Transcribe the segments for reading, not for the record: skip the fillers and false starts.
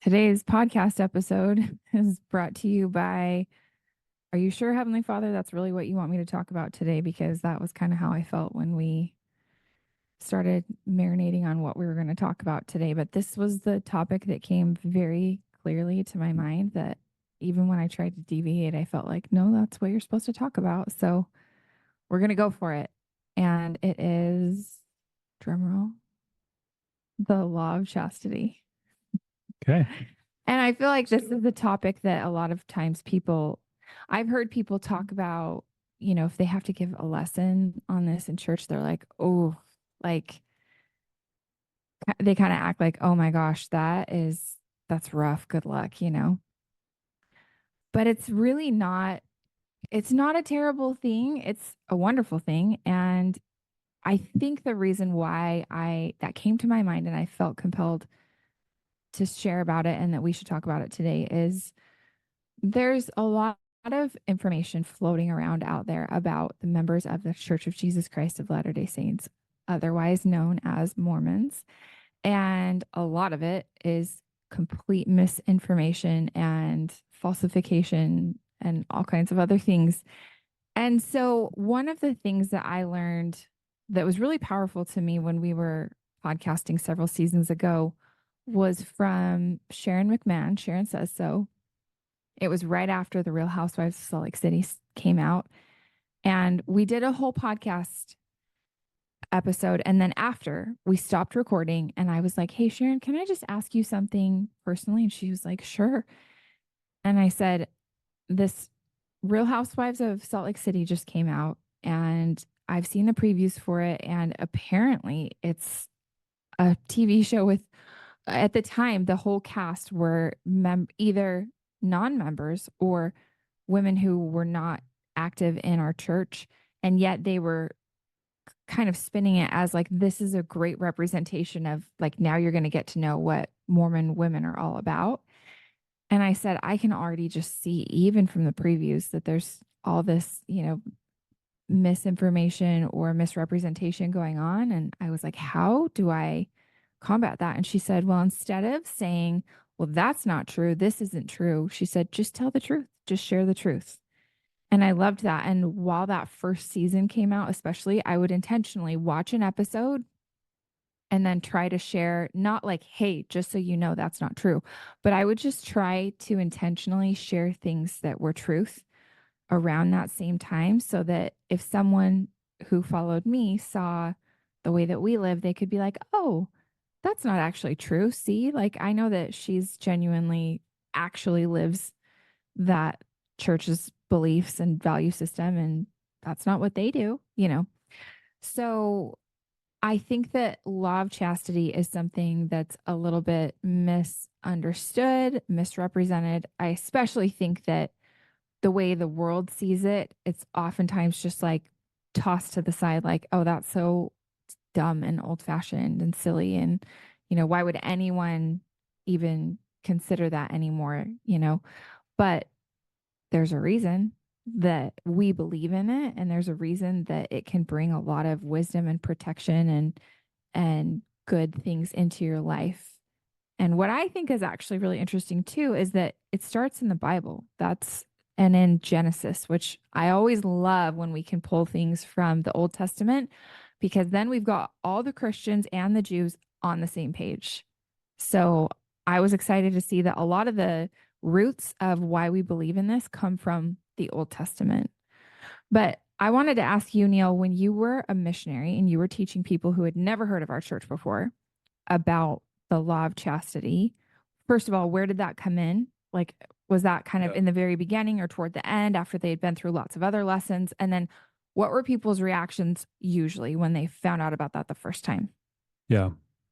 Today's podcast episode is brought to you by, are you sure, Heavenly Father, that's really what you want me to talk about today? Because that was kind of how I felt when we started marinating on what we were going to talk about today. But this was the topic that came very clearly to my mind that even when I tried to deviate, I felt like, no, that's what you're supposed to talk about. So we're going to go for it. And it is, drumroll, the law of chastity. Okay. And I feel like this is a topic that a lot of times I've heard people talk about, if they have to give a lesson on this in church, they're like, oh, like they kind of act like, oh my gosh, that's rough. Good luck. But it's not a terrible thing. It's a wonderful thing. And I think the reason why that came to my mind and I felt compelled to share about it and that we should talk about it today is there's a lot of information floating around out there about the members of the Church of Jesus Christ of Latter-day Saints, otherwise known as Mormons. And a lot of it is complete misinformation and falsification and all kinds of other things. And so, one of the things that I learned that was really powerful to me when we were podcasting several seasons ago was from Sharon McMahon. Sharon Says So. It was right after The Real Housewives of Salt Lake City came out. And we did a whole podcast episode. And then after we stopped recording, and I was like, hey, Sharon, can I just ask you something personally? And she was like, sure. And I said, this Real Housewives of Salt Lake City just came out, and I've seen the previews for it. And apparently, it's a TV show with, at the time, the whole cast were either non members or women who were not active in our church. And yet they were kind of spinning it as like, this is a great representation of like, now you're going to get to know what Mormon women are all about. And I said, I can already just see, even from the previews, that there's all this, misinformation or misrepresentation going on. And I was like, how do I combat that? And she said, well, instead of saying, well, that's not true, this isn't true, she said, just tell the truth, just share the truth. And I loved that. And while that first season came out, especially, I would intentionally watch an episode and then try to share, not like, hey, just so you know, that's not true, but I would just try to intentionally share things that were truth around that same time so that if someone who followed me saw the way that we live, they could be like, oh, that's not actually true. See, like I know that she's genuinely actually lives that church's beliefs and value system, and that's not what they do. So I think that law of chastity is something that's a little bit misunderstood, misrepresented. I especially think that the way the world sees it, it's oftentimes just like tossed to the side, like, oh, that's so dumb and old fashioned and silly. And, why would anyone even consider that anymore? But there's a reason that we believe in it. And there's a reason that it can bring a lot of wisdom and protection and good things into your life. And what I think is actually really interesting too is that it starts in the Bible. And in Genesis, which I always love when we can pull things from the Old Testament, because then we've got all the Christians and the Jews on the same page. So I was excited to see that a lot of the roots of why we believe in this come from the Old Testament. But I wanted to ask you, Neil, when you were a missionary and you were teaching people who had never heard of our church before about the law of chastity, first of all, where did that come in? Like, was that kind of in the very beginning or toward the end after they had been through lots of other lessons? And then what were people's reactions usually when they found out about that the first time? Yeah.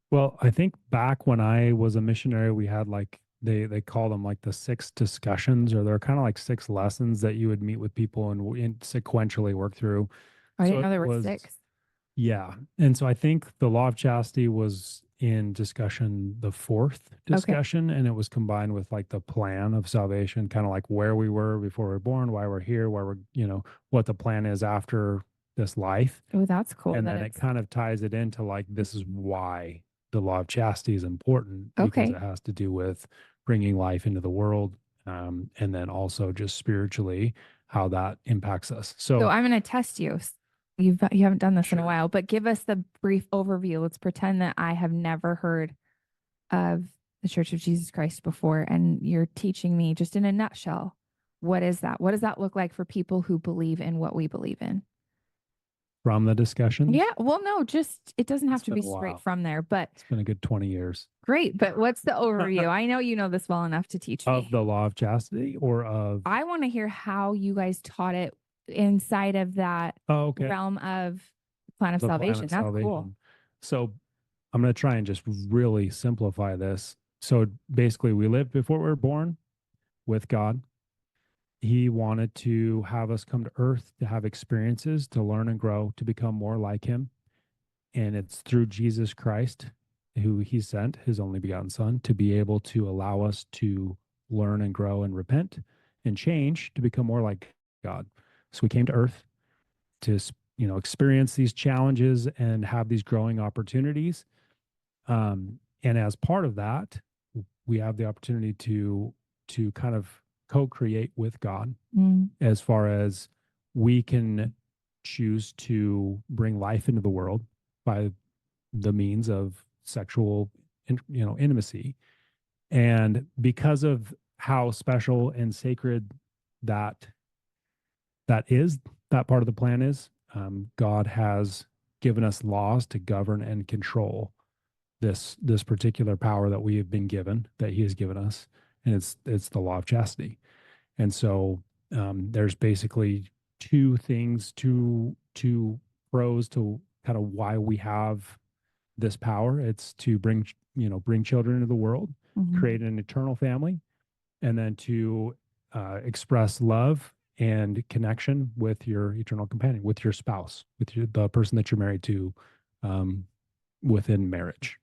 Well, I think back when I was a missionary, we had like they call them like the six discussions, or they're kind of like six lessons that you would meet with people and sequentially work through. I So didn't it know there were was, six. yeah. And so I think the law of chastity was in discussion, the fourth Okay. discussion, and it was combined with like the plan of salvation, kind of like where we were before we were born, why we're here, why we're, what the plan is after this life. Oh, that's cool And that then it it's kind of ties it into like, this is why the law of chastity is important, because okay. it has to do with bringing life into the world, and then also just spiritually how that impacts us. So So I'm going to test you. You haven't done this in a sure. while, but give us the brief overview. Let's pretend that I have never heard of the Church of Jesus Christ before, and you're teaching me just in a nutshell. What is that? What does that look like for people who believe in what we believe in? From the discussions, Yeah, well, no, just it doesn't have it's to been be a straight while. from there, but It's been a good 20 years. great. But what's the overview? I know you know this well enough to teach Of me. the law of chastity or of, I want to hear how you guys taught it inside of that oh, okay, realm of plan of the plan salvation. of That's cool. salvation. So I'm going to try and just really simplify this. So basically, we lived before we were born with God. He wanted to have us come to earth to have experiences, to learn and grow, to become more like him. And it's through Jesus Christ, who he sent, his only begotten son, to be able to allow us to learn and grow and repent and change to become more like God. So we came to earth to, experience these challenges and have these growing opportunities. And as part of that, we have the opportunity to kind of co-create with God, Mm. as far as we can choose to bring life into the world by the means of sexual, intimacy. And because of how special and sacred that that is, that part of the plan is, God has given us laws to govern and control this particular power that we have been given, that He has given us, and it's the law of chastity. And so there's basically two pros to kind of why we have this power. It's to bring children into the world, Mhm. create an eternal family, and then to express love and connection with your eternal companion, with your spouse, with the person that you're married to, um, within marriage.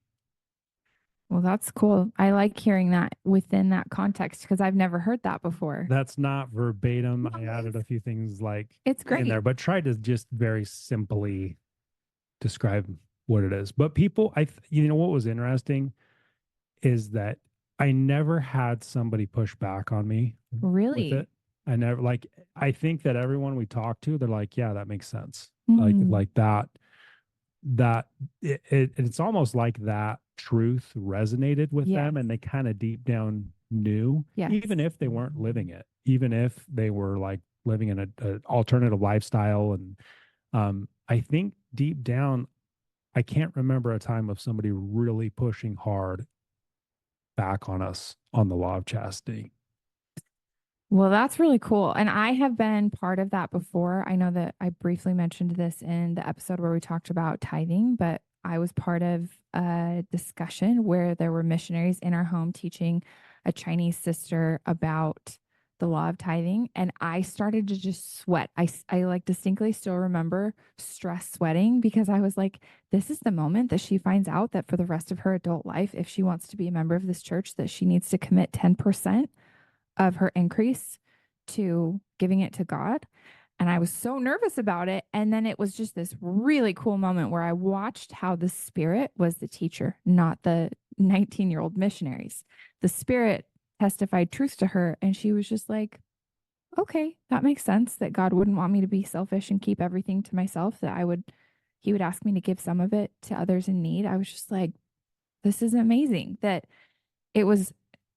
Well, that's cool. I like hearing that within that context because I've never heard that before. That's not verbatim. I No, added a few things like it's in great. there, but tried to just very simply describe what it is. But people, what was interesting is that I never had somebody push back on me with Really? it. I never like I think that everyone we talk to, they're like, yeah, that makes sense. Like Mm. like that that it's almost like that truth resonated with Yes. them, and they kind of deep down knew, Yes. even if they weren't living it, even if they were like living in a alternative lifestyle. And I think deep down, I can't remember a time of somebody really pushing hard back on us on the law of chastity. Well, that's really cool. And I have been part of that before. I know that I briefly mentioned this in the episode where we talked about tithing, but I was part of a discussion where there were missionaries in our home teaching a Chinese sister about the law of tithing. And I started to just sweat. I like distinctly still remember stress sweating because I was like, this is the moment that she finds out that for the rest of her adult life, if she wants to be a member of this church, that she needs to commit 10% of her increase to giving it to God. And I was so nervous about it. And then it was just this really cool moment where I watched how the Spirit was the teacher, not the 19-year-old missionaries. The Spirit testified truth to her. And she was just like, okay, that makes sense that God wouldn't want me to be selfish and keep everything to myself, that He would ask me to give some of it to others in need. I was just like, this is amazing that it was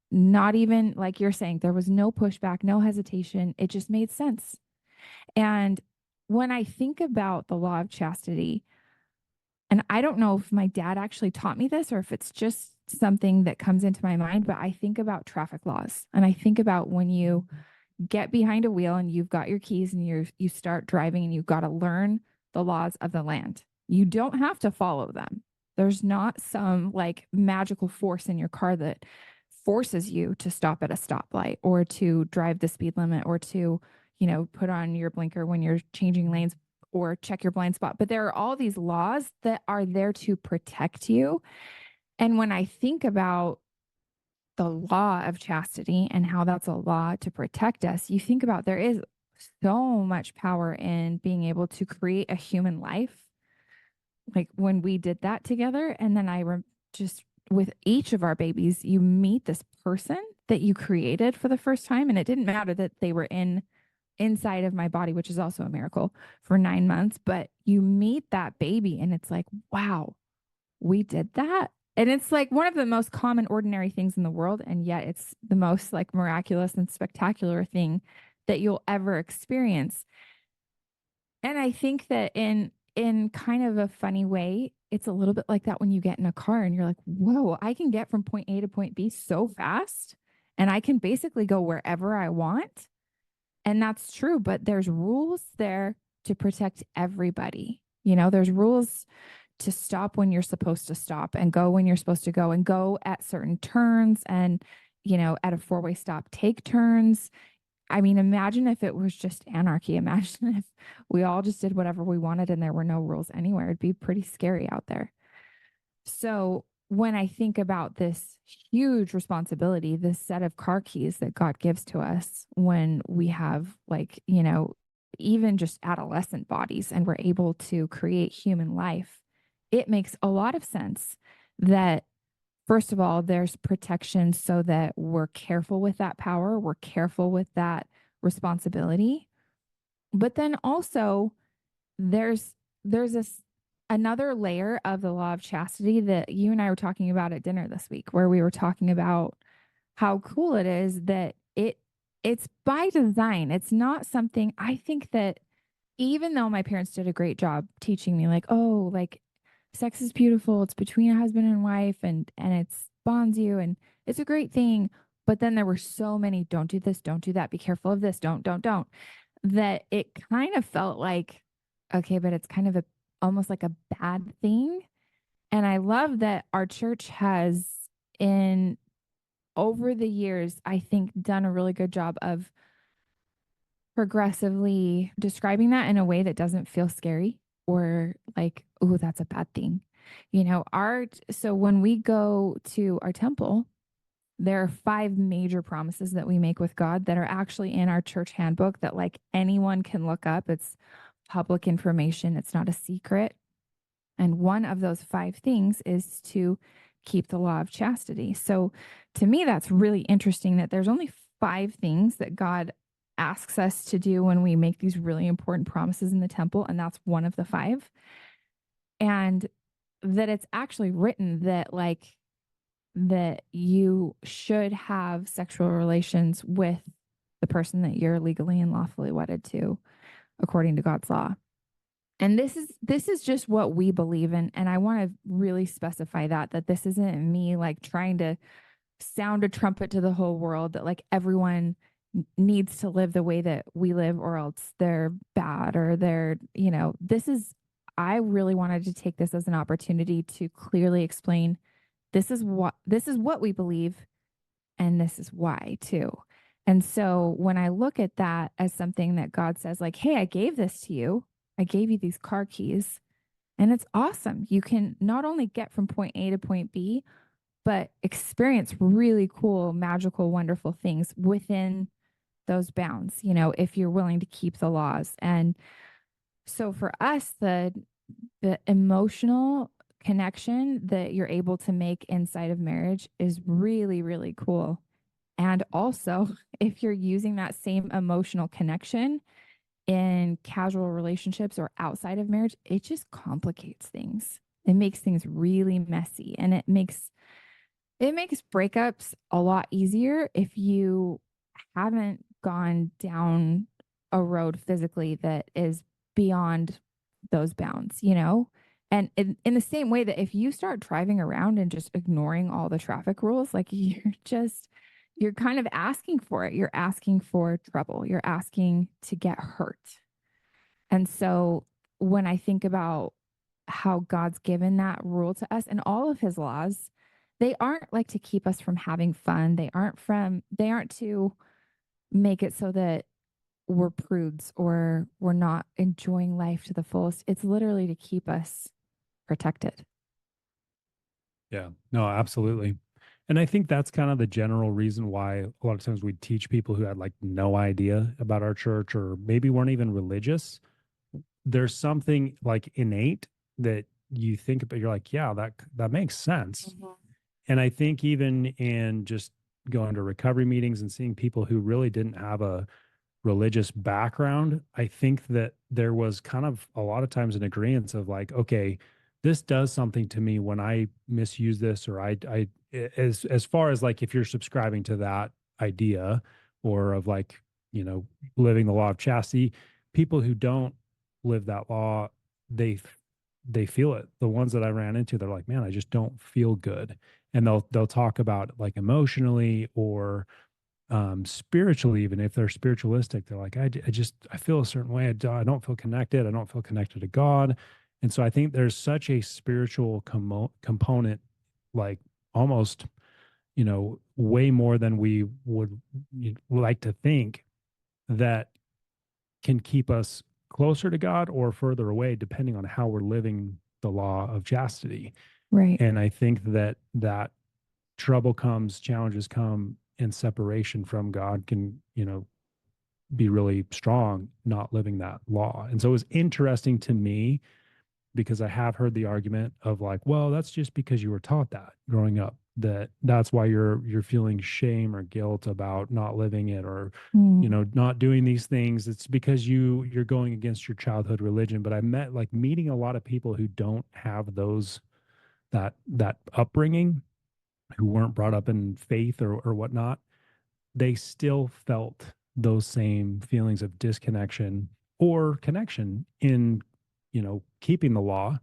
not even like you're saying, there was no pushback, no hesitation. It just made sense. And when I think about the law of chastity, and I don't know if my dad actually taught me this or if it's just something that comes into my mind, but I think about traffic laws and I think about when you get behind a wheel and you've got your keys and you start driving and you've got to learn the laws of the land. You don't have to follow them. There's not some like magical force in your car that forces you to stop at a stoplight or to drive the speed limit or to, put on your blinker when you're changing lanes or check your blind spot. But there are all these laws that are there to protect you. And when I think about the law of chastity and how that's a law to protect us, you think about there is so much power in being able to create a human life. Like when we did that together, and then just with each of our babies, you meet this person that you created for the first time. And it didn't matter that they were inside of my body, which is also a miracle for 9 months, but you meet that baby and it's like, wow, we did that. And it's like one of the most common, ordinary things in the world. And yet it's the most like miraculous and spectacular thing that you'll ever experience. And I think that in kind of a funny way, it's a little bit like that when you get in a car and you're like, whoa, I can get from point A to point B so fast. And I can basically go wherever I want. And that's true, but there's rules there to protect everybody. There's rules to stop when you're supposed to stop and go when you're supposed to go and go at certain turns and, at a four-way stop, take turns. I mean, imagine if it was just anarchy. Imagine if we all just did whatever we wanted and there were no rules anywhere. It'd be pretty scary out there. So when I think about this huge responsibility, this set of car keys that God gives to us when we have, like, even just adolescent bodies and we're able to create human life, it makes a lot of sense that, first of all, there's protection so that we're careful with that power, we're careful with that responsibility. But then also, there's this another layer of the law of chastity that you and I were talking about at dinner this week, where we were talking about how cool it is that it's by design. It's not something, I think that, even though my parents did a great job teaching me, like, oh, like, sex is beautiful, it's between a husband and wife, and it's bonds you, and it's a great thing. But then there were so many, don't do this, don't do that, be careful of this, don't, that it kind of felt like, okay, but it's kind of almost like a bad thing. And I love that our church has, in over the years, I think, done a really good job of progressively describing that in a way that doesn't feel scary or like, oh, that's a bad thing. So when we go to our temple, there are 5 major promises that we make with God that are actually in our church handbook that, like, anyone can look up. It's public information, it's not a secret. And one of those 5 things is to keep the law of chastity. So to me, that's really interesting that there's only 5 things that God asks us to do when we make these really important promises in the temple. And that's one of the 5. And that it's actually written that, like, that you should have sexual relations with the person that you're legally and lawfully wedded to according to God's law. And this is just what we believe in. And I want to really specify that this isn't me like trying to sound a trumpet to the whole world that, like, everyone needs to live the way that we live or else they're bad or this is, I really wanted to take this as an opportunity to clearly explain this is what we believe, and this is why too. And so when I look at that as something that God says, like, hey, I gave this to you, I gave you these car keys, and it's awesome. You can not only get from point A to point B, but experience really cool, magical, wonderful things within those bounds, if you're willing to keep the laws. And so for us, the emotional connection that you're able to make inside of marriage is really, really cool. And also, if you're using that same emotional connection in casual relationships or outside of marriage, it just complicates things. It makes things really messy, and it makes breakups a lot easier if you haven't gone down a road physically that is beyond those bounds. And in the same way that if you start driving around and just ignoring all the traffic rules, like, you're kind of asking for it. You're asking for trouble. You're asking to get hurt. And so when I think about how God's given that rule to us and all of his laws, they aren't like to keep us from having fun. They aren't to make it so that we're prudes or we're not enjoying life to the fullest. It's literally to keep us protected. Yeah, no, absolutely. And I think that's kind of the general reason why a lot of times we teach people who had like no idea about our church or maybe weren't even religious. There's something like innate that you think about, you're like, yeah, that makes sense. And I think even in just going to recovery meetings and seeing people who really didn't have a religious background, I think that there was kind of a lot of times an agreement of like, okay, this does something to me when I misuse this, or as far as like if you're subscribing to that idea or of like, you know, living the law of chastity, people who don't live that law, they they feel it. The ones that I ran into, they're like, man, I just don't feel good. And they'll talk about like emotionally or spiritually, even if they're spiritualistic, they're like, I just, I feel a certain way. I don't feel connected. I don't feel connected to God. And so I think there's such a spiritual component, like almost, you know, way more than we would like to think, that can keep us closer to God or further away, depending on how we're living the law of chastity. Right. And I think that trouble comes, challenges come, and separation from God can, you know, be really strong not living that law. And so it was interesting to me because I have heard the argument of like, well, that's just because you were taught that growing up, that's why you're feeling shame or guilt about not living it, or you Mm. know, not doing these things. It's because you're going against your childhood religion. But I met like meeting a lot of people who don't have those, that upbringing, who weren't brought up in faith or whatnot, they still felt those same feelings of disconnection or connection in, you know, keeping the law.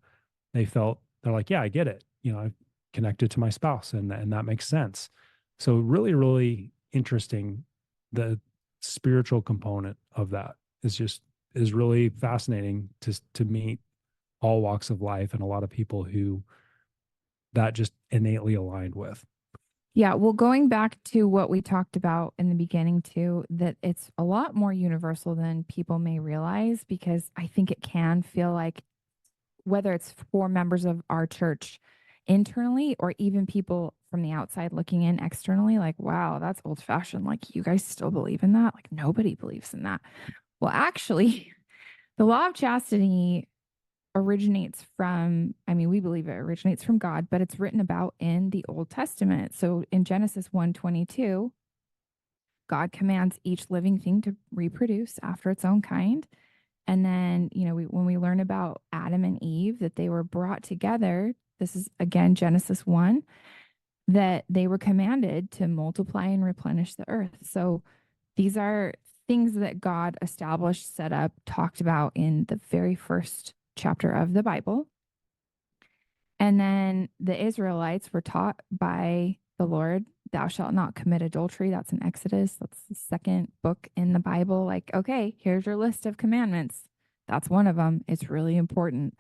They felt, they're like, yeah, I get it. You know, I've connected to my spouse, and that makes sense. So really, really interesting. The spiritual component of that is really fascinating to meet all walks of life and a lot of people who that just innately aligned with. Yeah, well, going back to what we talked about in the beginning, too, that it's a lot more universal than people may realize, because I think it can feel like, whether it's for members of our church internally or even people from the outside looking in externally, like, wow, that's old fashioned. Like, you guys still believe in that? Like, nobody believes in that. Well, actually, the law of chastity originates from, I mean, we believe it originates from God, but it's written about in the Old Testament. So in Genesis 1:22, God commands each living thing to reproduce after its own kind. And then, when we learn about Adam and Eve, that they were brought together, this is again Genesis 1, that they were commanded to multiply and replenish the earth. So these are things that God established, set up, talked about in the very first chapter of the Bible. And then the Israelites were taught by the Lord, thou shalt not commit adultery. That's in Exodus. That's the second book in the Bible. Like, okay, here's your list of commandments. That's one of them. It's really important.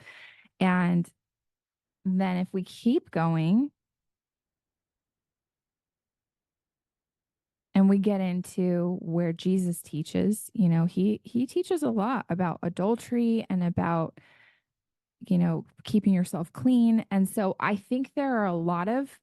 And then if we keep going and we get into where Jesus teaches, he teaches a lot about adultery and about, keeping yourself clean. And so I think there are a lot of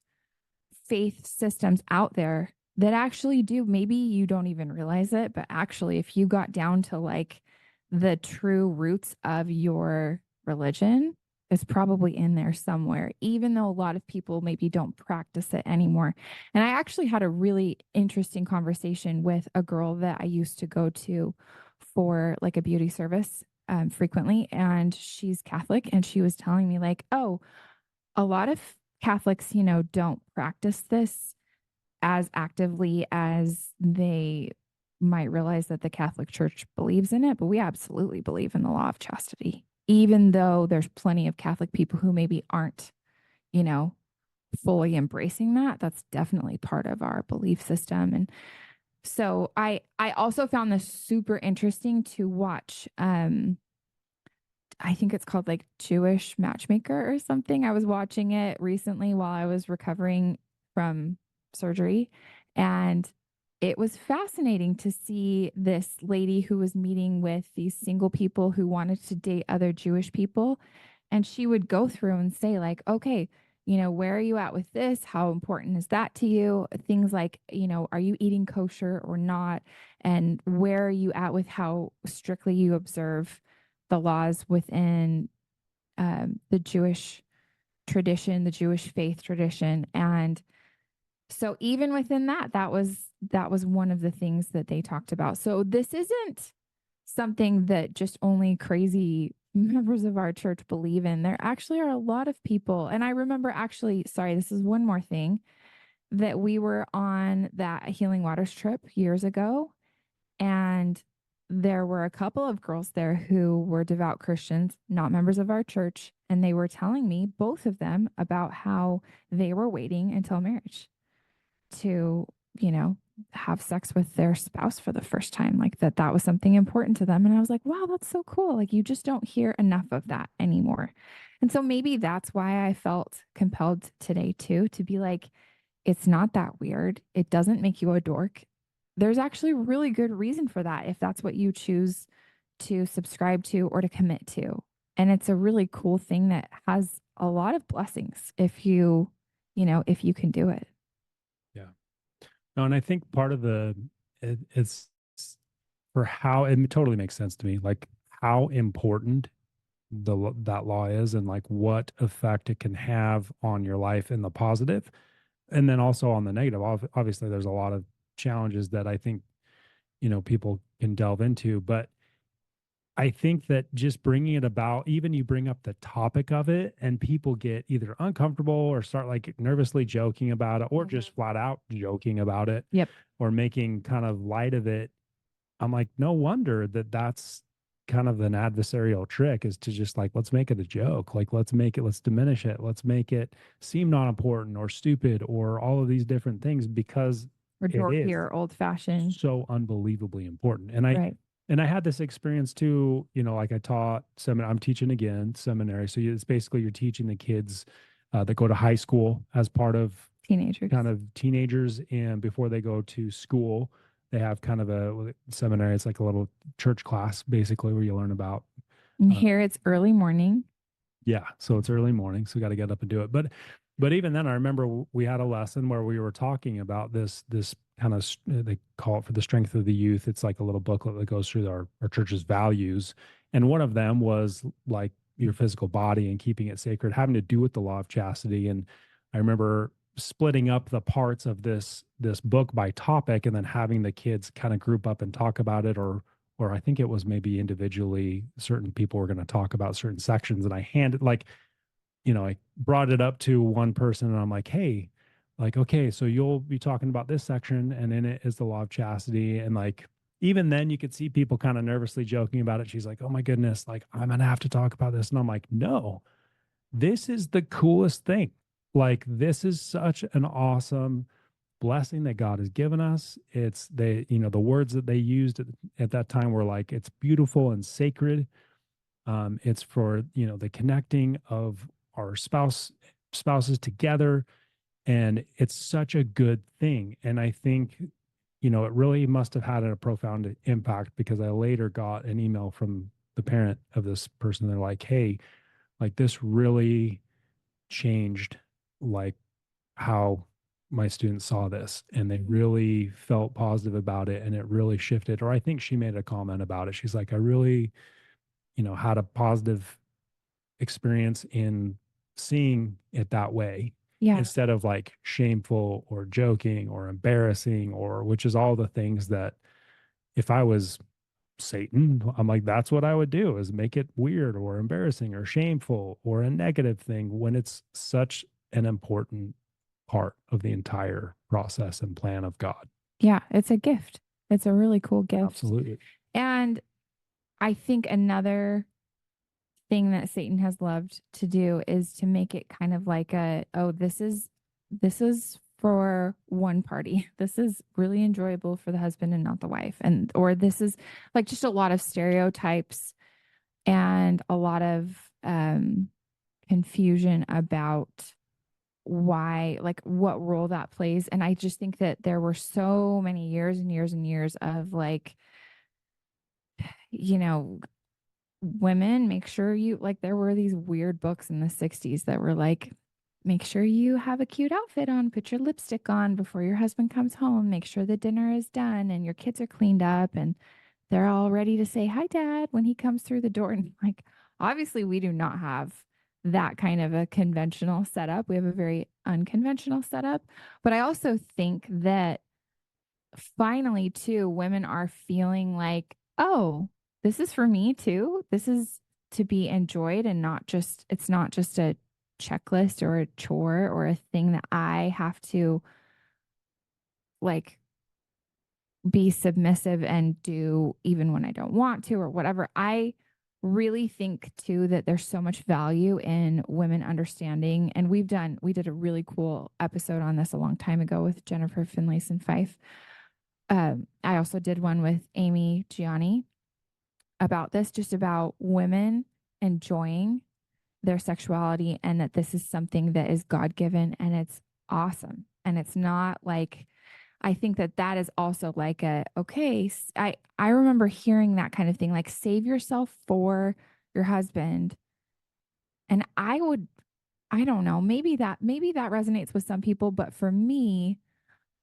faith systems out there that actually do, maybe you don't even realize it, but actually, if you got down to like the true roots of your religion, is probably in there somewhere, even though a lot of people maybe don't practice it anymore. And I actually had a really interesting conversation with a girl that I used to go to for like a beauty service frequently. And she's Catholic. And she was telling me, like, oh, a lot of Catholics, don't practice this as actively as they might realize that the Catholic Church believes in it, but we absolutely believe in the law of chastity, even though there's plenty of Catholic people who maybe aren't, you know, fully embracing that. That's definitely part of our belief system. And so I also found this super interesting to watch. I think it's called like Jewish Matchmaker or something. I was watching it recently while I was recovering from surgery. And it was fascinating to see this lady who was meeting with these single people who wanted to date other Jewish people. And she would go through and say, like, okay, where are you at with this? How important is that to you? Things like, are you eating kosher or not? And where are you at with how strictly you observe the laws within the Jewish tradition, the Jewish faith tradition. And so even within that, that was one of the things that they talked about. So this isn't something that just only crazy members of our church believe in. There actually are a lot of people. And I remember actually, sorry, this is one more thing that we were on that Healing Waters trip years ago. And there were a couple of girls there who were devout Christians, not members of our church. And they were telling me, both of them, about how they were waiting until marriage to, you know, have sex with their spouse for the first time, like that was something important to them. And I was like, wow, that's so cool. Like you just don't hear enough of that anymore. And so maybe that's why I felt compelled today too to be like, it's not that weird. It doesn't make you a dork. There's actually really good reason for that if that's what you choose to subscribe to or to commit to. And it's a really cool thing that has a lot of blessings if if you can do it. Yeah. No, and I think part of it's for how it totally makes sense to me, like how important that law is and like what effect it can have on your life in the positive and then also on the negative. Obviously there's a lot of challenges that I think, people can delve into, but I think that just bringing it about, even you bring up the topic of it and people get either uncomfortable or start like nervously joking about it or Mhm. just flat out joking about it Yep. or making kind of light of it. I'm like, no wonder that's kind of an adversarial trick is to just like, let's make it a joke. Like, let's diminish it. Let's make it seem not important or stupid or all of these different things because Or it dorky is or old fashioned. so unbelievably important. Right. And I had this experience too, like I taught I'm teaching again seminary. So it's basically you're teaching the kids that go to high school as part of Teenagers. kind of teenagers. And before they go to school, they have kind of a seminary. It's like a little church class basically where you learn about And uh, here it's early morning. yeah, so it's early morning, so we got to get up and do it. But even then, I remember we had a lesson where we were talking about this kind of they call it for the strength of the youth. It's like a little booklet that goes through our church's values, and one of them was like your physical body and keeping it sacred, having to do with the law of chastity. And I remember splitting up the parts of this book by topic, and then having the kids kind of group up and talk about it, or I think it was maybe individually, certain people were going to talk about certain sections. And I handed like, I brought it up to one person and I'm like, hey, like, okay, so you'll be talking about this section and in it is the law of chastity. And like, even then you could see people kind of nervously joking about it. She's like, oh my goodness, like I'm going to have to talk about this. And I'm like, no, this is the coolest thing. Like, this is such an awesome blessing that God has given us. It's the words that they used at that time were like, it's beautiful and sacred. It's for, the connecting of our spouses together. And it's such a good thing. And I think, it really must have had a profound impact because I later got an email from the parent of this person. They're like, hey, like this really changed like how my students saw this and they really felt positive about it and it really shifted. Or I think she made a comment about it. She's like, I really, had a positive experience in seeing it that way Yeah. instead of like shameful or joking or embarrassing, or which is all the things that if I was Satan, I'm like, that's what I would do is make it weird or embarrassing or shameful or a negative thing when it's such an important part of the entire process and plan of God. Yeah. It's a gift. It's a really cool gift. Absolutely. And I think another thing that Satan has loved to do is to make it kind of like oh, this is for one party. This is really enjoyable for the husband and not the wife. And or this is like just a lot of stereotypes and a lot of confusion about why, like what role that plays. And I just think that there were so many years and years and years of like, you know, women, make sure you like, there were these weird books in the 60s that were like, make sure you have a cute outfit on, put your lipstick on before your husband comes home, make sure the dinner is done and your kids are cleaned up and they're all ready to say hi, dad, when he comes through the door. And like, obviously, we do not have that kind of a conventional setup. We have a very unconventional setup. But I also think that finally, too, women are feeling like, oh, this is for me too. This is to be enjoyed and not just, it's not just a checklist or a chore or a thing that I have to like be submissive and do even when I don't want to or whatever. I really think too that there's so much value in women understanding. And we did a really cool episode on this a long time ago with Jennifer Finlayson Fife. I also did one with Amy Gianni about this, just about women enjoying their sexuality and that this is something that is God given and it's awesome. And it's not like, I think that that is also like a, okay, I remember hearing that kind of thing, like save yourself for your husband. And I don't know, maybe that resonates with some people, but for me,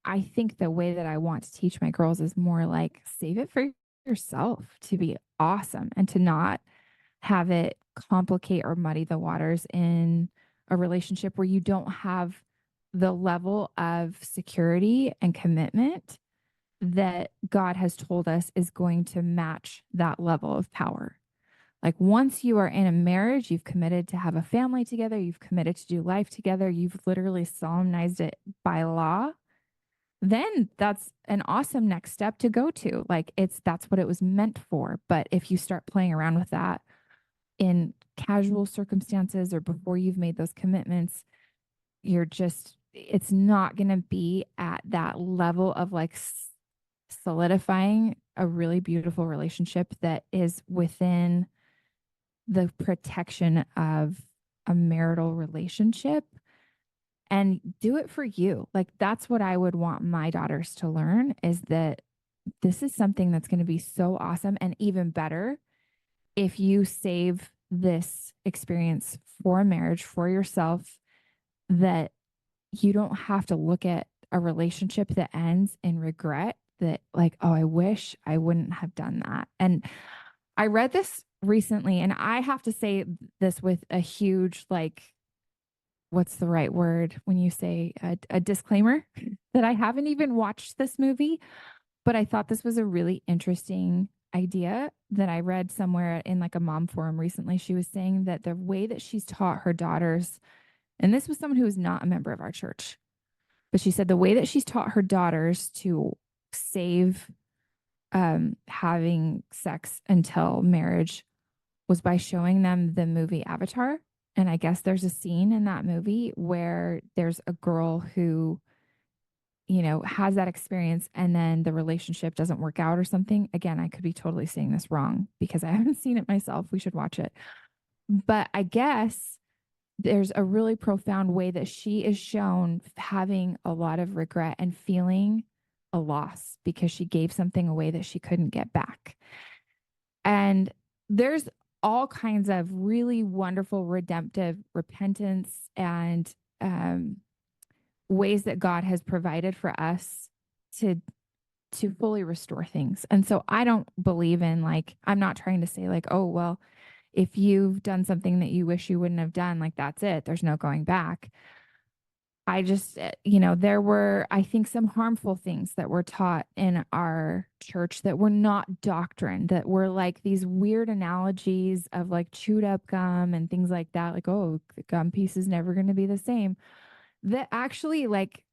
I think the way that I want to teach my girls is more like save it for yourself to be awesome and to not have it complicate or muddy the waters in a relationship where you don't have the level of security and commitment that God has told us is going to match that level of power. Like once you are in a marriage, you've committed to have a family together, you've committed to do life together, you've literally solemnized it by law, then that's an awesome next step to go to. Like that's what it was meant for. But if you start playing around with that in casual circumstances or before you've made those commitments, it's not going to be at that level of like solidifying a really beautiful relationship that is within the protection of a marital relationship and do it for you. Like that's what I would want my daughters to learn is that this is something that's going to be so awesome and even better if you save this experience for a marriage for yourself that you don't have to look at a relationship that ends in regret that like, oh, I wish I wouldn't have done that. And I read this recently and I have to say this with a huge like what's the right word when you say a disclaimer that I haven't even watched this movie, but I thought this was a really interesting idea that I read somewhere in like a mom forum recently. She was saying that the way that she's taught her daughters, and this was someone who was not a member of our church, but she said the way that she's taught her daughters to save having sex until marriage was by showing them the movie Avatar. And I guess there's a scene in that movie where there's a girl who, has that experience and then the relationship doesn't work out or something. Again, I could be totally saying this wrong because I haven't seen it myself. We should watch it. But I guess there's a really profound way that she is shown having a lot of regret and feeling a loss because she gave something away that she couldn't get back. And there's all kinds of really wonderful redemptive repentance and ways that God has provided for us to fully restore things. And so I don't believe in like I'm not trying to say like, oh, well, if you've done something that you wish you wouldn't have done, like that's it. There's no going back. I just, there were, I think, some harmful things that were taught in our church that were not doctrine, that were like these weird analogies of like chewed up gum and things like that. Like, oh, the gum piece is never going to be the same. That actually like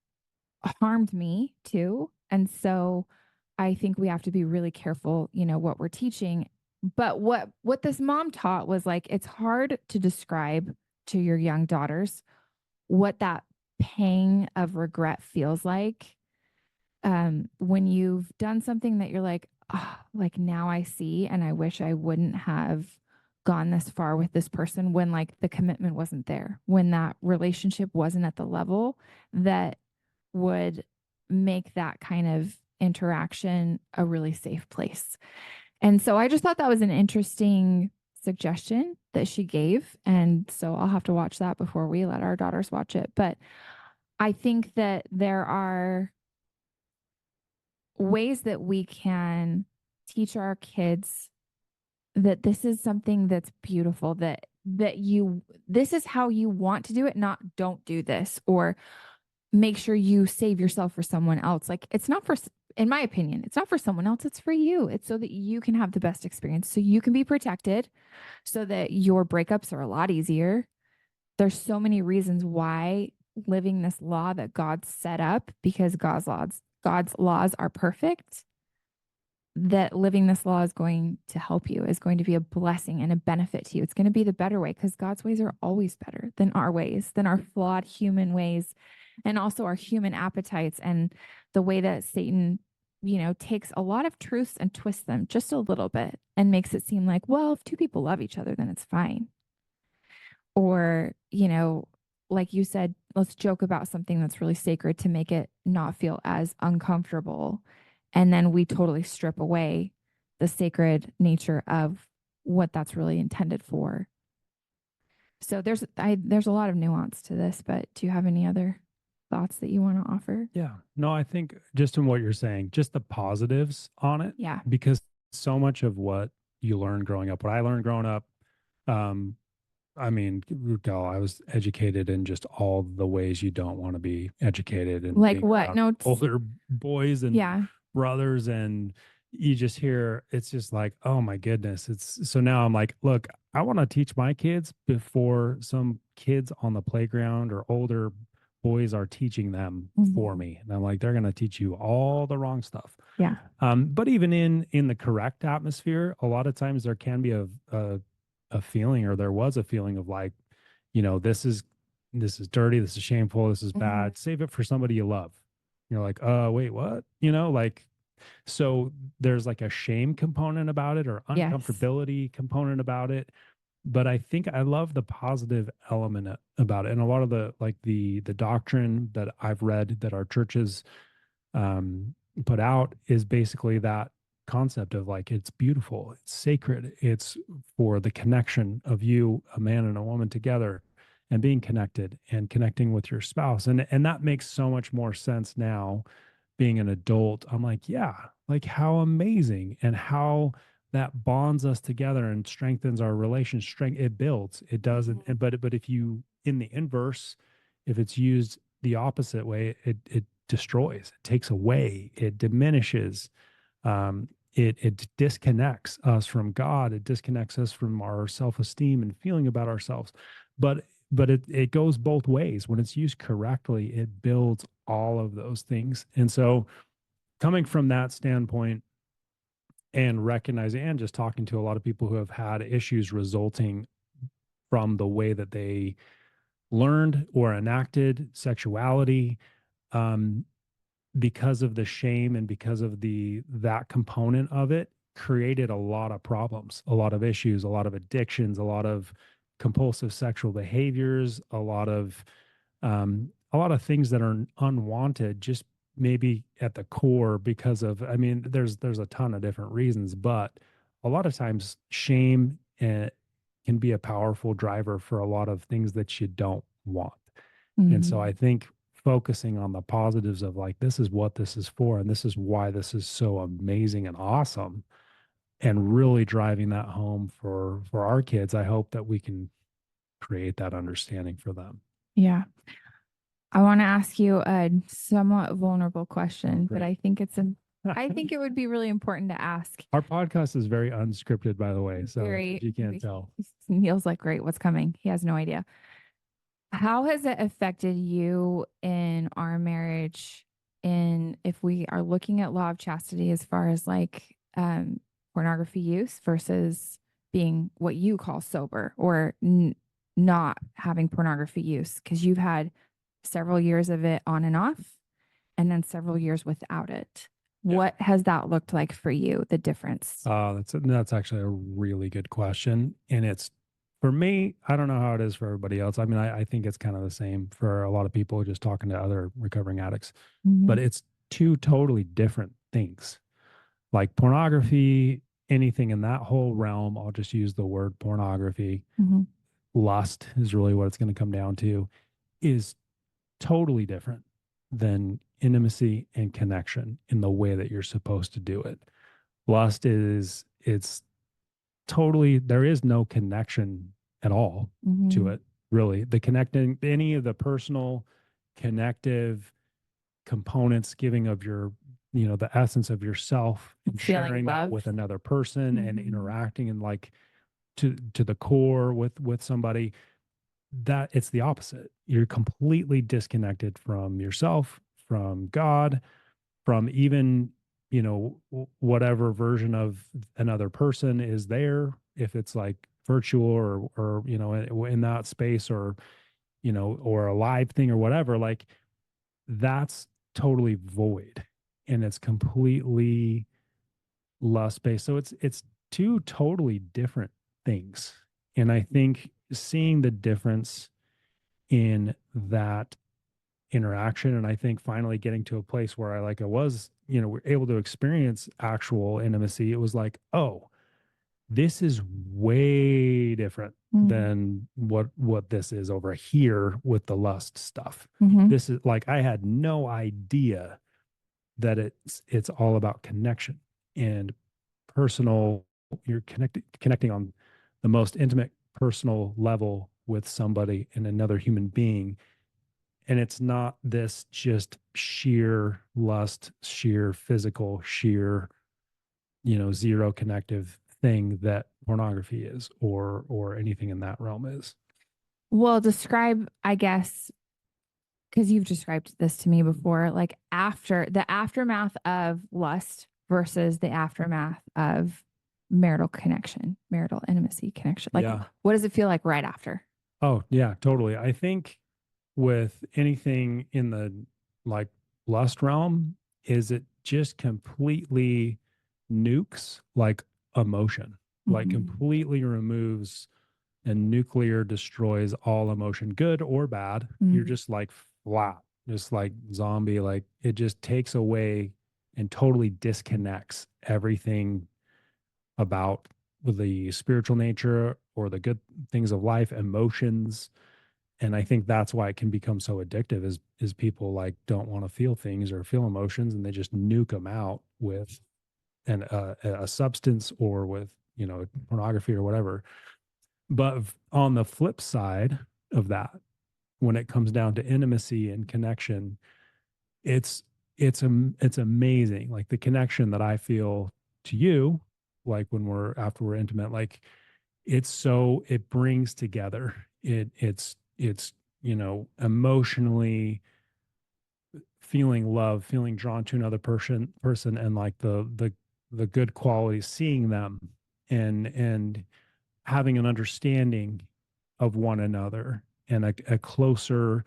harmed me too. And so I think we have to be really careful, what we're teaching. But what this mom taught was like, it's hard to describe to your young daughters what that pang of regret feels like when you've done something that you're like, oh, like now I see, and I wish I wouldn't have gone this far with this person when like the commitment wasn't there, when that relationship wasn't at the level that would make that kind of interaction a really safe place. And so I just thought that was an interesting suggestion that she gave. And so I'll have to watch that before we let our daughters watch it. But I think that there are ways that we can teach our kids that this is something that's beautiful, that that this is how you want to do it, not don't do this, or make sure you save yourself for someone else. Like it's not for, in my opinion, it's not for someone else. It's for you. It's so that you can have the best experience, so you can be protected, so that your breakups are a lot easier. There's so many reasons why living this law that God set up, because God's laws are perfect, that living this law is going to help you, is going to be a blessing and a benefit to you. It's going to be the better way, because God's ways are always better than our ways, than our flawed human ways, and also our human appetites, and the way that Satan, takes a lot of truths and twists them just a little bit and makes it seem like, well, if two people love each other, then it's fine. Or, like you said, let's joke about something that's really sacred to make it not feel as uncomfortable. And then we totally strip away the sacred nature of what that's really intended for. So there's a lot of nuance to this, but do you have any other thoughts that you want to offer? Yeah. No, I think just in what you're saying, just the positives on it, Yeah. because so much of what you learn growing up, what I learned growing up, um, I mean, Raquel, I was educated in just all the ways you don't want to be educated and Like being what? around Notes? older boys and Yeah. brothers. And you just hear, it's just like, oh my goodness. It's so now I'm like, look, I want to teach my kids before some kids on the playground or older boys are teaching them for Mhm. me. And I'm like, they're going to teach you all the wrong stuff. Yeah. But even in the correct atmosphere, a lot of times there can be a feeling, or there was a feeling of like, this is dirty, this is shameful, this is Mhm. bad. Save it for somebody you love. You're like, wait, what? Like, so there's like a shame component about it or Yes. uncomfortability component about it. But I think I love the positive element about it. And a lot of the doctrine that I've read that our churches um, put out is basically that concept of like it's beautiful, it's sacred, it's for the connection of you, a man and a woman together, and being connected and connecting with your spouse, and that makes so much more sense now. Being an adult, I'm like, yeah, like how amazing and how that bonds us together and strengthens our relation. Strength it builds, it doesn't. Mhm. But if you in the inverse, if it's used the opposite way, it destroys, it takes away, it diminishes, it disconnects us from God, it disconnects us from our self-esteem and feeling about ourselves. But it goes both ways. When it's used correctly, it builds all of those things. And so coming from that standpoint and recognizing and just talking to a lot of people who have had issues resulting from the way that they learned or enacted sexuality, um, because of the shame and because of the that component of it, created a lot of problems, a lot of issues, a lot of addictions, a lot of compulsive sexual behaviors, a lot of things that are unwanted, just maybe at the core because of, I mean, there's a ton of different reasons, but a lot of times shame can be a powerful driver for a lot of things that you don't want. And so I Mhm. think focusing on the positives of like, this is what this is for, and this is why this is so amazing and awesome, and really driving that home for our kids, I hope that we can create that understanding for them. Yeah. I want to ask you a somewhat vulnerable Oh, question, but great. I think it would be really important to ask. Our podcast is very unscripted, by the way. So if Very, you can't tell. Neil's like, great, what's coming? He has no idea. How has it affected you in our marriage? In if we are looking at law of chastity as far as like pornography use versus being what you call sober, or not having pornography use, because you've had several years of it on and off, and then several years without it. Yeah. What has that looked like for you, the difference? That's actually a really good question. And it's for me, I don't know how it is for everybody else. I mean, I think it's kind of the same for a lot of people just talking to other recovering addicts, Mm-hmm. but it's two totally different things. Like pornography, anything in that whole realm, I'll just use the word pornography. Mm-hmm. Lust is really what it's going to come down to, is totally different than intimacy and connection in the way that you're supposed to do it. Lust is, it's totally, there is no connection at all to Hmm. it, really. The connecting, any of the personal connective components, giving of your, the essence of yourself and Feeling sharing that with loved. another person and Hmm. interacting and like to the core with somebody, that it's the opposite. You're completely disconnected from yourself, from God, from even, whatever version of another person is there, if it's like virtual or in that space, or or a live thing or whatever, like that's totally void, and it's completely lust based. So it's two totally different things. And I think seeing the difference in that interaction, and I think finally getting to a place where I was, we're able to experience actual intimacy, it was like, oh, this is way different Hmm. than what this is over here with the lust stuff. Hmm. This is like, I had no idea that it's all about connection and personal. You're connecting on the most intimate personal level with somebody and another human being, and it's not this just sheer lust, sheer physical, sheer, zero connective thing that pornography is, or anything in that realm is. Well, describe, I guess, because you've described this to me before, like after the aftermath of lust versus the aftermath of marital connection, marital intimacy connection. Like, Yeah. what does it feel like right after? Oh, yeah, totally. I think with anything in the like lust realm, is it just completely nukes like emotion, like Mm-hmm. completely removes and nuclear destroys all emotion, good or bad. You're Mm-hmm. just like flat, just like zombie. Like it just takes away and totally disconnects everything about the spiritual nature or the good things of life, emotions. And I think that's why it can become so addictive, is people like don't want to feel things or feel emotions, and they just nuke them out with a substance or with, pornography or whatever. But on the flip side of that, when it comes down to intimacy and connection, it's it's amazing. Like the connection that I feel to you, like when after we're intimate, like it brings together. It's emotionally feeling love, feeling drawn to another person, and like the good qualities, seeing them and having an understanding of one another, and a closer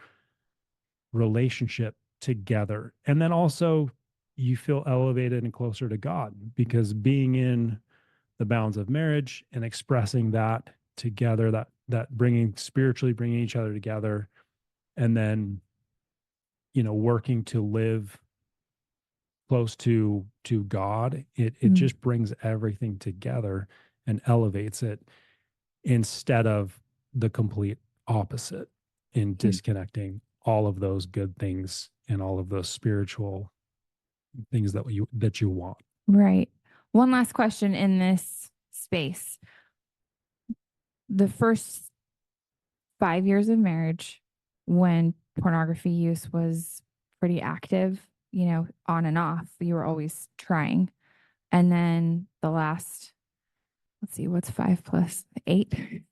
relationship together. And then also you feel elevated and closer to God, because being in the bounds of marriage and expressing that together, that bringing spiritually, bringing each other together, and then working to live close to God, it Mm-hmm. just brings everything together and elevates it, instead of the complete opposite, in disconnecting all of those good things and all of those spiritual things that you want. Right. One last question in this space. The first 5 years of marriage, when pornography use was pretty active, on and off, you were always trying. And then the last, let's see, what's 5 plus 8?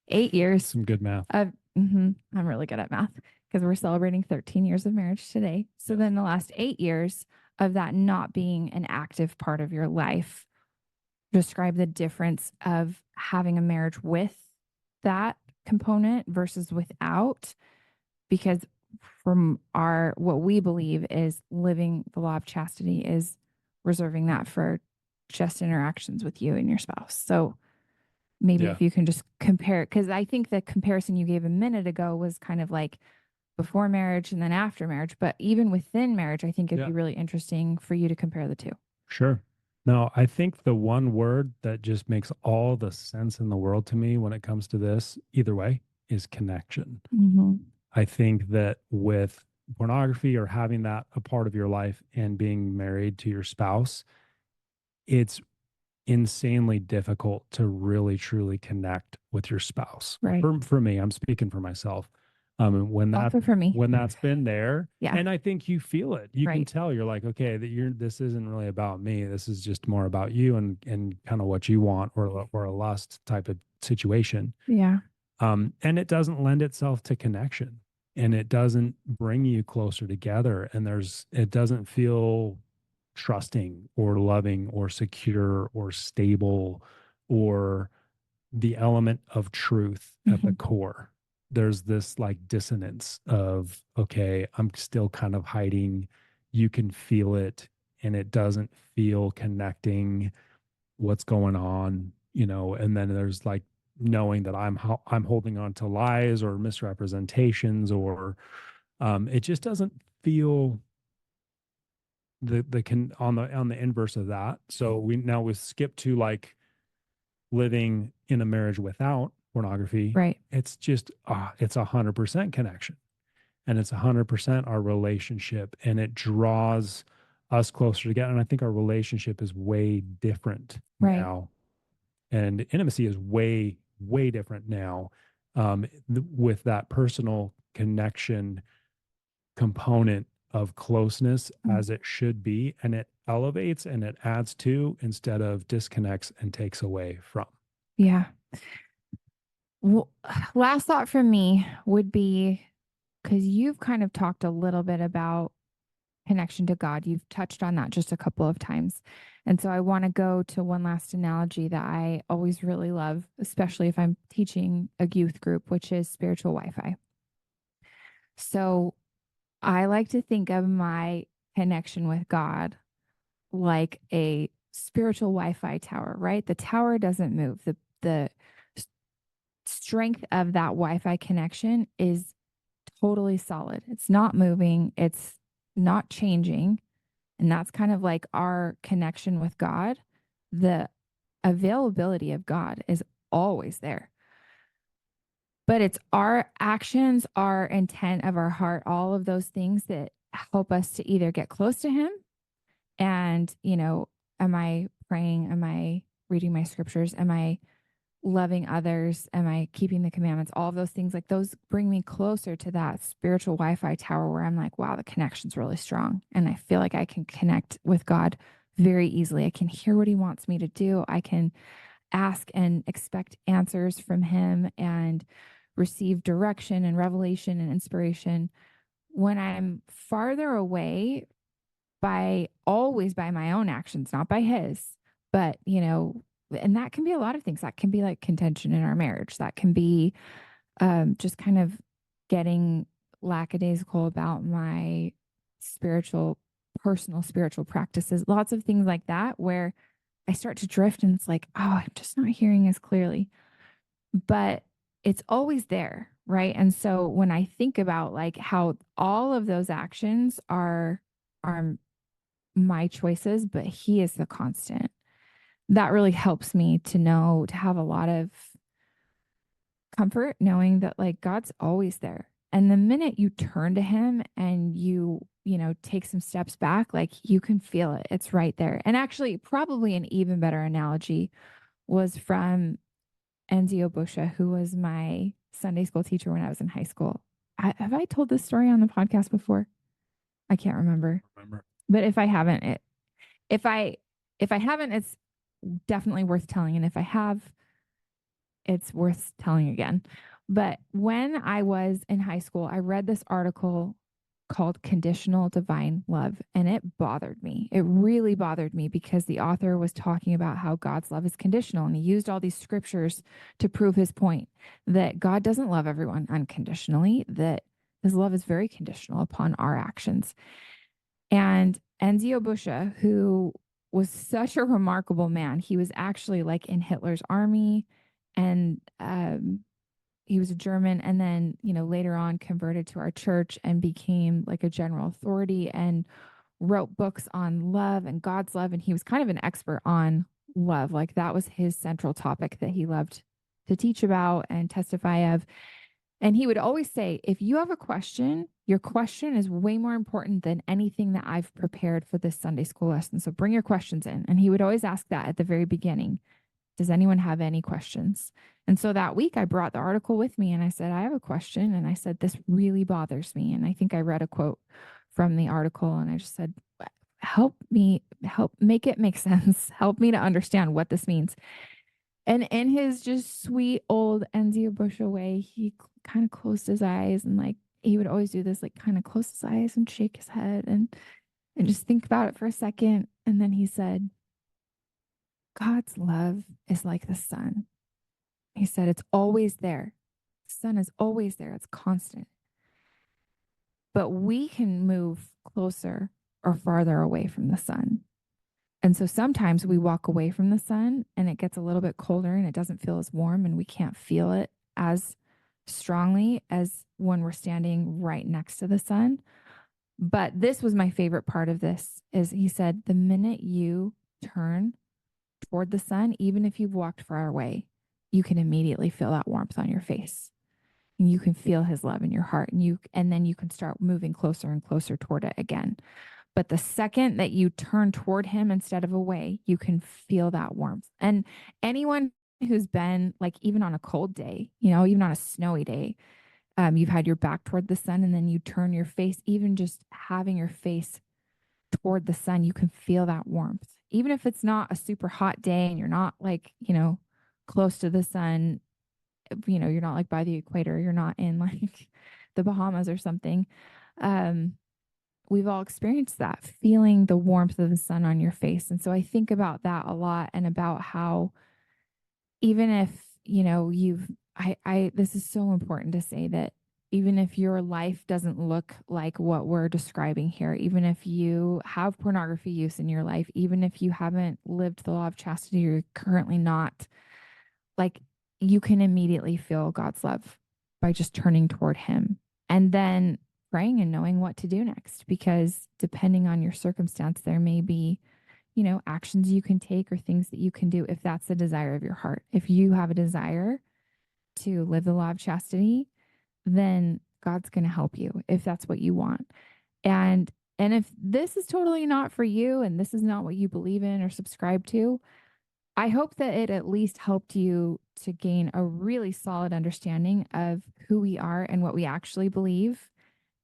8 years Some good math. of, I'm really good at math because we're celebrating 13 years of marriage today. So Yes. then the last 8 years of that not being an active part of your life, describe the difference of having a marriage with that component versus without. Because from what we believe is living the law of chastity is reserving that for just interactions with you and your spouse. So maybe Yeah. if you can just compare, because I think the comparison you gave a minute ago was kind of like before marriage and then after marriage. But even within marriage, I think it'd Yeah. be really interesting for you to compare the two. Sure. No, I think the one word that just makes all the sense in the world to me when it comes to this, either way, is connection. Mm-hmm. I think that with pornography or having that a part of your life and being married to your spouse, it's insanely difficult to really truly connect with your spouse. Right. For me, I'm speaking for myself. And Also for me. when that's been there, Yeah. and I think you feel it. You can Right. tell you're like, okay, that you're this isn't really about me. This is just more about you and kind of what you want or a lust type of situation. Yeah. And it doesn't lend itself to connection, and it doesn't bring you closer together, and it doesn't feel trusting or loving or secure or stable or the element of truth at the Hmm. core. There's this like dissonance of, okay, I'm still kind of hiding. You can feel it, and it doesn't feel connecting. What's going on, and then there's like knowing that I'm holding on to lies or misrepresentations, or it just doesn't feel the can on the inverse of that. So we skip to like living in a marriage without pornography. Right. It's just it's 100% connection, and it's 100% our relationship, and it draws us closer together. And I think our relationship is way different Right. now, and intimacy is way different now, with that personal connection component of closeness Mm. as it should be, and it elevates and it adds to instead of disconnects and takes away from. Yeah. Well, last thought from me would be, because you've kind of talked a little bit about connection to God. You've touched on that just a couple of times. And so I want to go to one last analogy that I always really love, especially if I'm teaching a youth group, which is spiritual Wi Fi. So I like to think of my connection with God like a spiritual Wi-Fi tower, right? The tower doesn't move. The strength of that Wi-Fi connection is totally solid. It's not moving, it's not changing. And that's kind of like our connection with God. The availability of God is always there. But it's our actions, our intent of our heart, all of those things that help us to either get close to Him and, am I praying? Am I reading my scriptures? Am I loving others? Am I keeping the commandments? All of those things, like those bring me closer to that spiritual Wi Fi tower where I'm like, wow, the connection's really strong. And I feel like I can connect with God very easily. I can hear what He wants me to do. I can ask and expect answers from Him and receive direction and revelation and inspiration. When I'm farther away, by my own actions, not by his, but and that can be a lot of things. That can be like contention in our marriage. That can be just kind of getting lackadaisical about my spiritual, personal spiritual practices, lots of things like that, where I start to drift and it's like, oh, I'm just not hearing as clearly. But it's always there, right? And so when I think about like how all of those actions are my choices, but He is the constant. That really helps me to know, to have a lot of comfort knowing that like God's always there. And the minute you turn to Him and take some steps back, like you can feel it. It's right there. And actually, probably an even better analogy was from Enzio Busha, who was my Sunday school teacher when I was in high school. Have I told this story on the podcast before? I can't remember. Remember? But if I haven't, if I if I haven't, it's definitely worth telling. And if I have, it's worth telling again. But when I was in high school, I read this article called Conditional Divine Love, and it bothered me. It really bothered me because the author was talking about how God's love is conditional, and he used all these scriptures to prove his point that God doesn't love everyone unconditionally, that His love is very conditional upon our actions. And Enzio Busha, who was such a remarkable man, he was actually like in Hitler's army, and he was a German, and then later on converted to our church and became like a general authority and wrote books on love and God's love, and he was kind of an expert on love. Like that was his central topic that he loved to teach about and testify of. And he would always say, if you have a question, Your question is way more important than anything that I've prepared for this Sunday school lesson. So bring your questions in. And he would always ask that at the very beginning. Does anyone have any questions? And so that week I brought the article with me and I said, I have a question. And I said, this really bothers me. And I think I read a quote from the article and I just said, help me, help make it make sense. Help me to understand what this means. And in his just sweet old Anheuser-Busch way, he kind of closed his eyes and like he would always do this, like kind of close his eyes and shake his head and just think about it for a second. And then he said, God's love is like the sun. He said, it's always there. The sun is always there. It's constant. But we can move closer or farther away from the sun. And so sometimes we walk away from the sun and it gets a little bit colder and it doesn't feel as warm and we can't feel it as strongly as when we're standing right next to the sun. But this was my favorite part of this is he said, the minute you turn toward the sun, even if you've walked far away, you can immediately feel that warmth on your face. And you can feel his love in your heart and then you can start moving closer and closer toward it again. But the second that you turn toward him instead of away, you can feel that warmth. And anyone who's been like, even on a cold day, even on a snowy day, you've had your back toward the sun and then you turn your face, even just having your face toward the sun, you can feel that warmth. Even if it's not a super hot day and you're not like, close to the sun, you're not like by the equator, you're not in like the Bahamas or something. We've all experienced that, feeling the warmth of the sun on your face. And so I think about that a lot and about how even if, this is so important to say that even if your life doesn't look like what we're describing here, even if you have pornography use in your life, even if you haven't lived the law of chastity, you're currently not, like, you can immediately feel God's love by just turning toward him and then praying and knowing what to do next, because depending on your circumstance, there may be, actions you can take or things that you can do if that's the desire of your heart. If you have a desire to live the law of chastity, then God's going to help you if that's what you want. And if this is totally not for you and this is not what you believe in or subscribe to, I hope that it at least helped you to gain a really solid understanding of who we are and what we actually believe.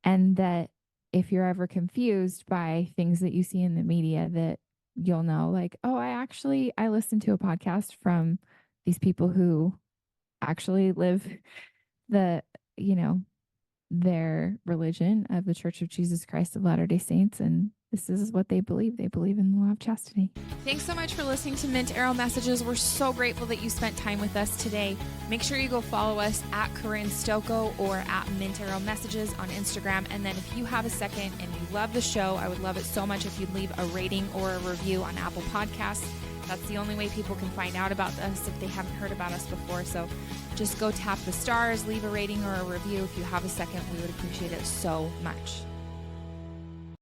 And that if you're ever confused by things that you see in the media, that you'll know like, oh, I listened to a podcast from these people who actually live the, their religion of the Church of Jesus Christ of Latter-day Saints. And this is what they believe. They believe in the law of chastity. Thanks so much for listening to Mint Arrow Messages. We're so grateful that you spent time with us today. Make sure you go follow us at Corinne Stoko or at Mint Arrow Messages on Instagram. And then if you have a second and you love the show, I would love it so much if you'd leave a rating or a review on Apple Podcasts. That's the only way people can find out about us if they haven't heard about us before. So just go tap the stars, leave a rating or a review. If you have a second, we would appreciate it so much.